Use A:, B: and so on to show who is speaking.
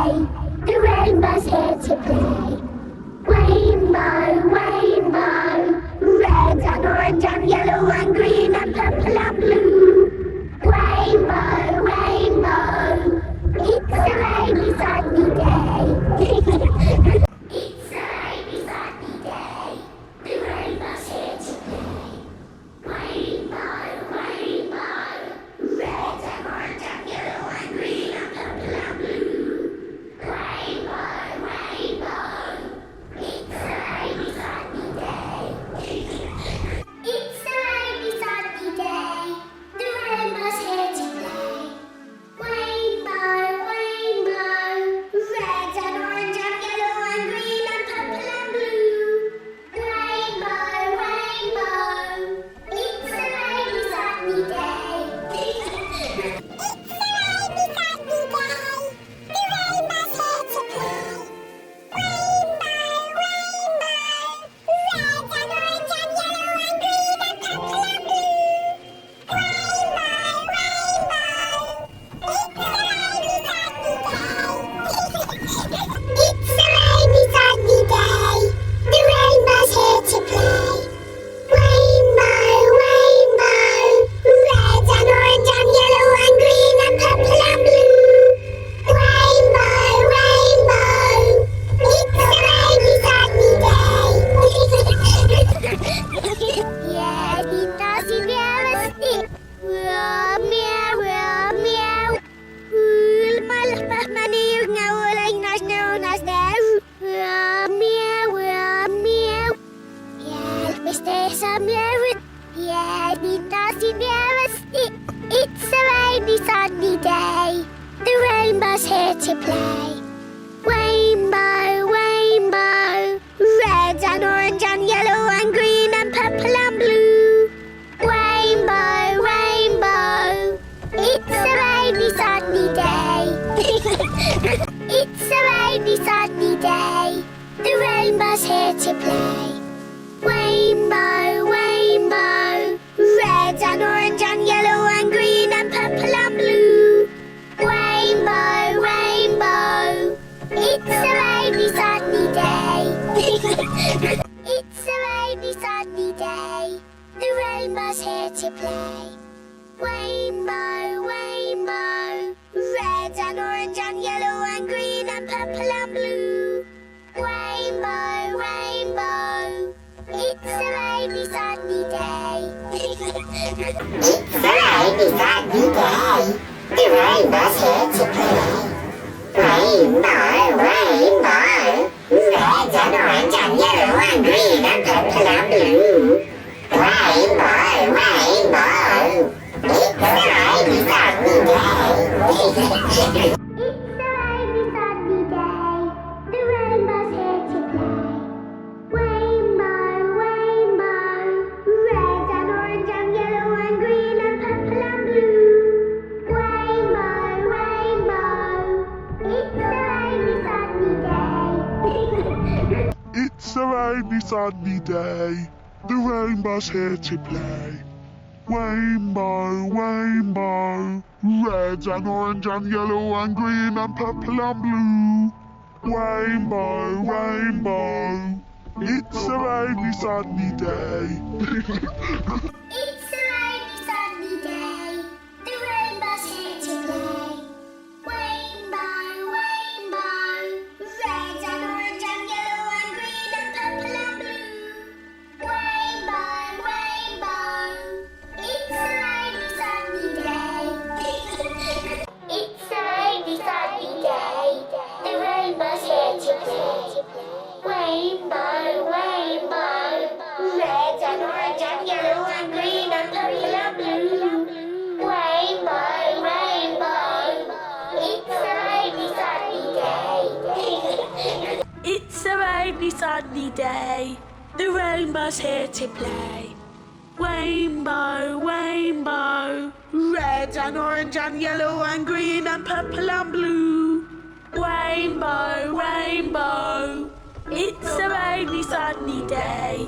A: day. The rainbow's here to play. Rainbow, rainbow, red and orange and yellow and green and purple and blue. Rainbow, rainbow, it's a rainy sunny day. It's a rainy sunny day. The rainbow's here to play. Rainbow, rainbow, red and orange and yellow and green and purple and blue. Rainbow, rainbow, it's a rainy sunny day. It's a rainy sunny day. The rainbow's here to play. Rainbow, rainbow, red and orange and yellow and green and purple and blue. Rainbow, rainbow, it's a rainy sunny day. It's a rainy sunny day. The rainbow's here to play. Rainbow, rainbow, red and orange and yellow and green and purple and blue. Rainbow, rainbow, it's a rainy sunny day. It's a rainy sunny day. The rainbow's here to play. Rainbow, rainbow, red and orange and yellow and green and purple and blue. Rainbow, rainbow, it's a rainy sunny day. Yeah, it doesn't ever stick. Meow, meow, meow. Malapah maniw nga walay nas there. Meow, meow. Yeah, Mr. Samir. Yeah, it doesn't ever stick. It's a rainy sunny day. The rainbow's here to play. Rainbow, rainbow, red and orange and yellow and green and purple and blue. Rainbow, rainbow, it's a rainy sunny day. It's a rainy sunny day. The rainbow's here to play. Rainbow, rainbow, red and orange and yellow and green and purple and blue. Rainbow, rainbow, it's a rainy sunny day. It's a rainy sunny day. The rainbow's here to play. Rainbow, rainbow, red and orange and yellow and green and purple and blue. Rainbow, rainbow, it's a rainy sunny day. It's a rainy sunny day. The rainbow's here to play. Rainbow, rainbow, red and orange and yellow and green and purple and blue. Rainbow, rainbow, it's a rainy sunny day. It's a rainy sunny day. The rainbow's here to play. Rainbow, rainbow, red and orange and yellow and green and purple and blue. Rainbow, rainbow, it's a rainy sunny day.
B: It's a rainy sunny day. The rainbow's here to play. Rainbow, rainbow, red and orange and yellow and green and purple and blue. Rainbow, rainbow, it's a rainy sunny day.
A: It's a rainy sunny day. The rainbow's here to play. Rainbow, rainbow, red and orange and yellow and green and purple and blue. Rainbow, rainbow, it's a rainy sunny day. It's a rainy sunny day. The rainbow's here to play. Rainbow, rainbow, red and orange and yellow and green and purple and blue. Rainbow, rainbow, it's a rainy sunny day.
C: It's a rainy sunny day. The rainbow's here to play. Rainbow, rainbow, red and orange and yellow and green and purple and blue. Rainbow, rainbow, it's a rainy sunny day.